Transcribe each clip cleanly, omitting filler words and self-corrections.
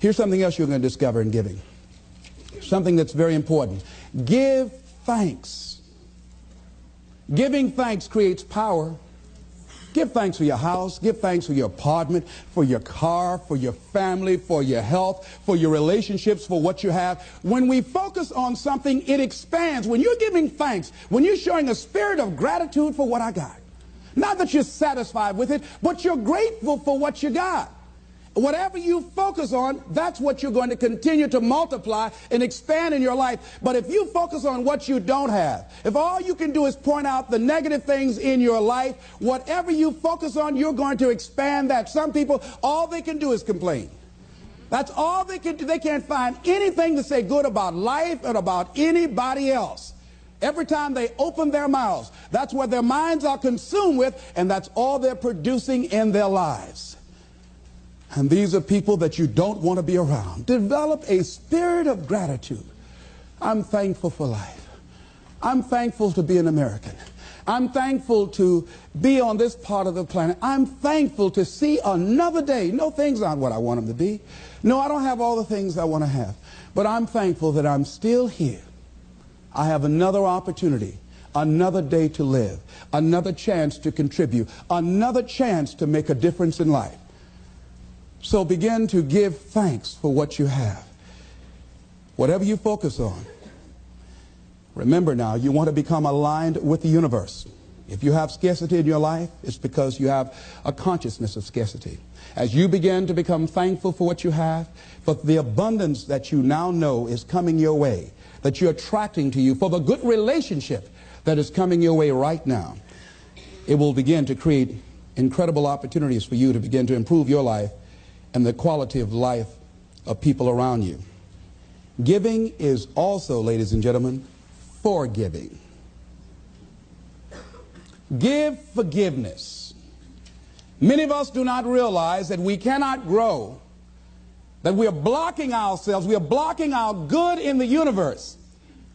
Here's something else you're going to discover in giving. Something that's very important. Give thanks. Giving thanks creates power. Give thanks for your house. Give thanks for your apartment, for your car, for your family, for your health, for your relationships, for what you have. When we focus on something, it expands. When you're giving thanks, when you're showing a spirit of gratitude for what I got, not that you're satisfied with it, but you're grateful for what you got. Whatever you focus on, that's what you're going to continue to multiply and expand in your life. But if you focus on what you don't have, if all you can do is point out the negative things in your life, whatever you focus on, you're going to expand that. Some people, all they can do is complain. That's all they can do. They can't find anything to say good about life and about anybody else. Every time they open their mouths, that's what their minds are consumed with, and that's all they're producing in their lives. And these are people that you don't want to be around. Develop a spirit of gratitude. I'm thankful for life. I'm thankful to be an American. I'm thankful to be on this part of the planet. I'm thankful to see another day. No, things aren't what I want them to be. No, I don't have all the things I want to have. But I'm thankful that I'm still here. I have another opportunity, another day to live, another chance to contribute, another chance to make a difference in life. So begin to give thanks for what you have. Whatever you focus on. Remember now, you want to become aligned with the universe. If you have scarcity in your life, it's because you have a consciousness of scarcity. As you begin to become thankful for what you have, for the abundance that you now know is coming your way, that you're attracting to you, for the good relationship that is coming your way right now, it will begin to create incredible opportunities for you to begin to improve your life and the quality of life of people around you. Giving is also, ladies and gentlemen, forgiving. Give forgiveness. Many of us do not realize that we cannot grow, that we are blocking ourselves, we are blocking our good in the universe.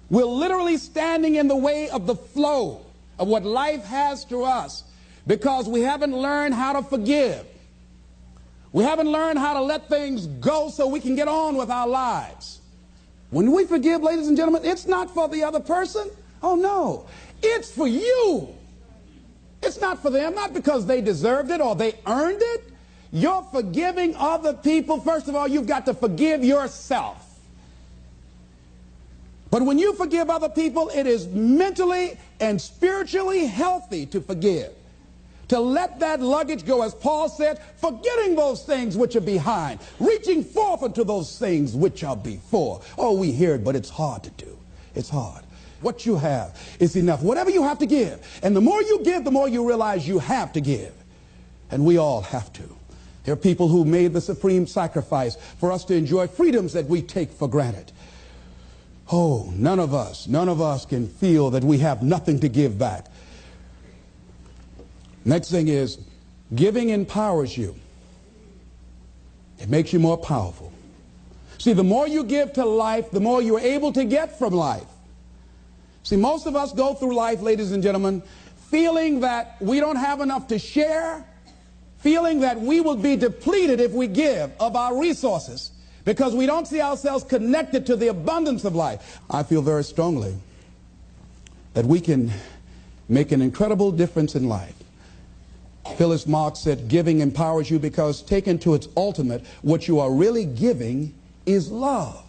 We're literally standing in the way of the flow of what life has to us because we haven't learned how to forgive. We haven't learned how to let things go so we can get on with our lives. When we forgive, ladies and gentlemen, it's not for the other person. Oh, no. It's for you. It's not for them, not because they deserved it or they earned it. You're forgiving other people. First of all, you've got to forgive yourself. But when you forgive other people, it is mentally and spiritually healthy to forgive. To let that luggage go, as Paul said, forgetting those things which are behind, reaching forth unto those things which are before. Oh, we hear it, but it's hard to do. It's hard. What you have is enough. Whatever you have to give. And the more you give, the more you realize you have to give. And we all have to. There are people who made the supreme sacrifice for us to enjoy freedoms that we take for granted. Oh, none of us can feel that we have nothing to give back. Next thing is, giving empowers you. It makes you more powerful. See, the more you give to life, the more you're able to get from life. See, most of us go through life, ladies and gentlemen, feeling that we don't have enough to share, feeling that we will be depleted if we give of our resources because we don't see ourselves connected to the abundance of life. I feel very strongly that we can make an incredible difference in life. Phyllis Marx said, giving empowers you because taken to its ultimate, what you are really giving is love.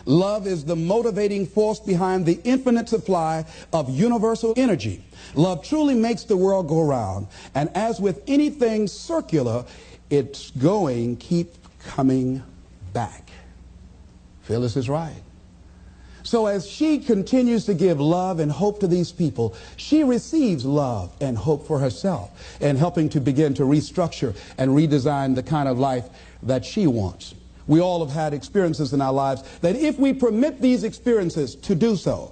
Love is the motivating force behind the infinite supply of universal energy. Love truly makes the world go round. And as with anything circular, it's going, keep coming back. Phyllis is right. So as she continues to give love and hope to these people, she receives love and hope for herself and helping to begin to restructure and redesign the kind of life that she wants. We all have had experiences in our lives that if we permit these experiences to do so,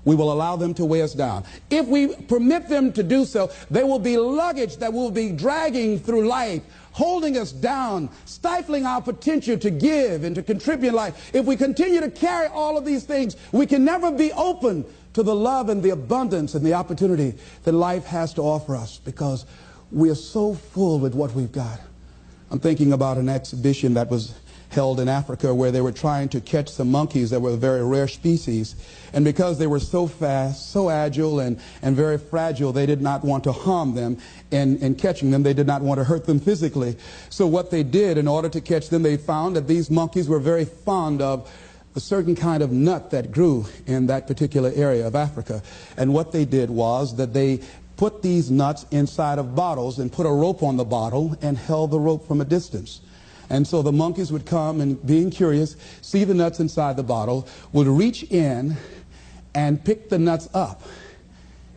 we will allow them to weigh us down. If we permit them to do so, they will be luggage that will be dragging through life, holding us down, stifling our potential to give and to contribute in life. If we continue to carry all of these things, we can never be open to the love and the abundance and the opportunity that life has to offer us because we are so full with what we've got. I'm thinking about an exhibition that was held in Africa where they were trying to catch some monkeys that were a very rare species. And because they were so fast, so agile, and very fragile, they did not want to harm them in catching them. They did not want to hurt them physically. So what they did in order to catch them, they found that these monkeys were very fond of a certain kind of nut that grew in that particular area of Africa. And what they did was that they put these nuts inside of bottles and put a rope on the bottle and held the rope from a distance. And so the monkeys would come and, being curious, see the nuts inside the bottle, would reach in and pick the nuts up.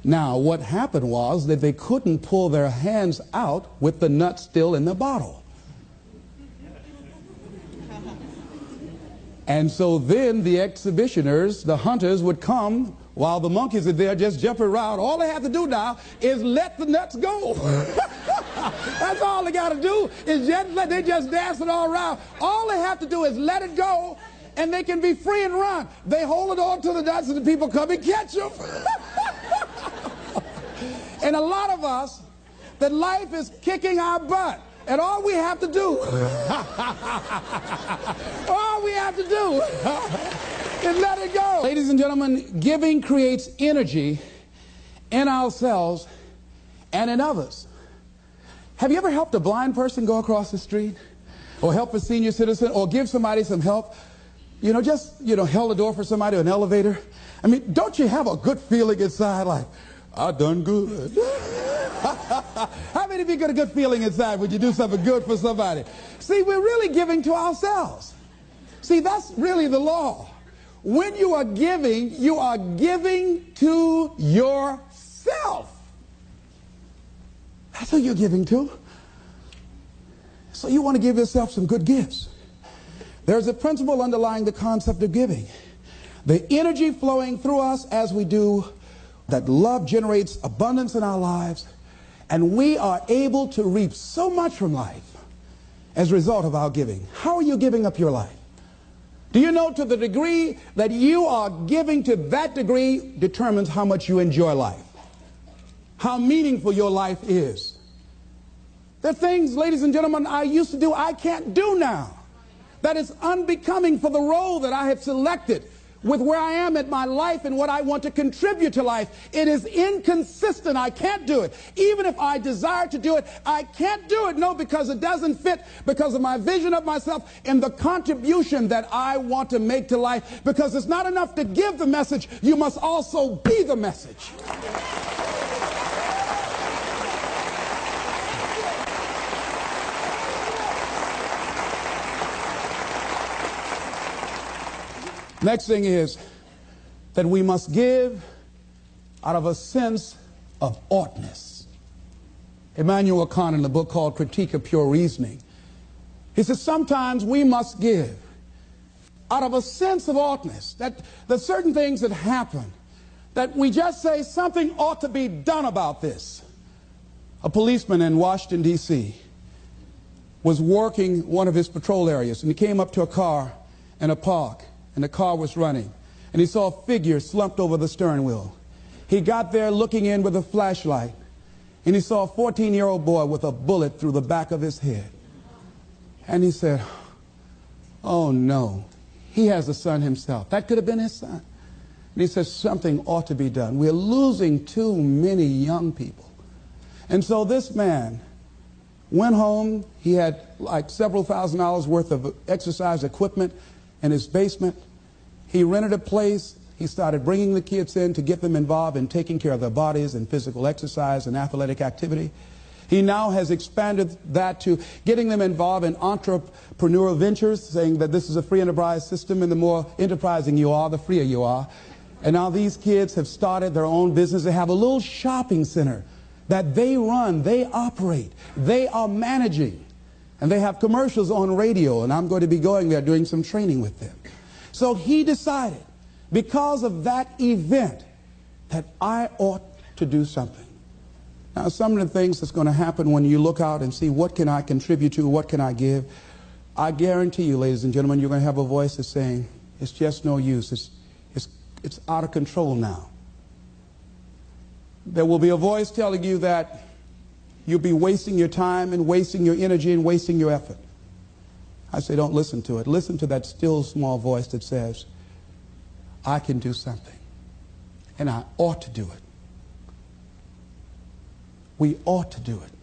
Now, what happened was that they couldn't pull their hands out with the nuts still in the bottle. And so then the exhibitioners, the hunters, would come while the monkeys are there just jumping around. All they have to do now is let the nuts go. That's all they got to do is just let, they just dancing all around. All they have to do is let it go, and they can be free and run. They hold it on to the nuts, and the people come and catch them. And a lot of us, that life is kicking our butt. And all we have to do, all we have to do is let it go. Ladies and gentlemen, giving creates energy in ourselves and in others. Have you ever helped a blind person go across the street? Or help a senior citizen? Or give somebody some help? You know, just, held the door for somebody, an elevator? I mean, don't you have a good feeling inside like, I done good? How many of you get a good feeling inside when you do something good for somebody? See, we're really giving to ourselves. See, that's really the law. When you are giving to yourself. That's who you're giving to. So you want to give yourself some good gifts. There's a principle underlying the concept of giving. The energy flowing through us as we do, that love generates abundance in our lives, and we are able to reap so much from life as a result of our giving. How are you giving up your life? Do you know, to the degree that you are giving, to that degree determines how much you enjoy life, how meaningful your life is. There are things, ladies and gentlemen, I used to do I can't do now. That is unbecoming for the role that I have selected with where I am in my life and what I want to contribute to life. It is inconsistent. I can't do it. Even if I desire to do it, I can't do it. No, because it doesn't fit, because of my vision of myself and the contribution that I want to make to life. Because it's not enough to give the message, you must also be the message. Next thing is that we must give out of a sense of oughtness. Immanuel Kant, in a book called Critique of Pure Reasoning, he says sometimes we must give out of a sense of oughtness, that there's certain things that happen that we just say something ought to be done about this. A policeman in Washington, D.C. was working one of his patrol areas, and he came up to a car in a park. And the car was running, and he saw a figure slumped over the steering wheel. He got there looking in with a flashlight, and he saw a 14-year-old boy with a bullet through the back of his head. And he said, oh no, he has a son himself. That could have been his son. And he says something ought to be done. We're losing too many young people. And so this man went home. He had like several $1,000s worth of exercise equipment in his basement. He rented a place. He started bringing the kids in to get them involved in taking care of their bodies and physical exercise and athletic activity. He now has expanded that to getting them involved in entrepreneurial ventures, saying that this is a free enterprise system, and the more enterprising you are, the freer you are. And now these kids have started their own business. They have a little shopping center that they run, they operate, they are managing. And they have commercials on radio, and I'm going to be going there doing some training with them. So he decided, because of that event, that I ought to do something. Now, some of the things that's going to happen when you look out and see what can I contribute to, what can I give, I guarantee you, ladies and gentlemen, you're going to have a voice that's saying, it's just no use. It's out of control now. There will be a voice telling you that you'll be wasting your time and wasting your energy and wasting your effort. I say, don't listen to it. Listen to that still small voice that says, I can do something, and I ought to do it. We ought to do it.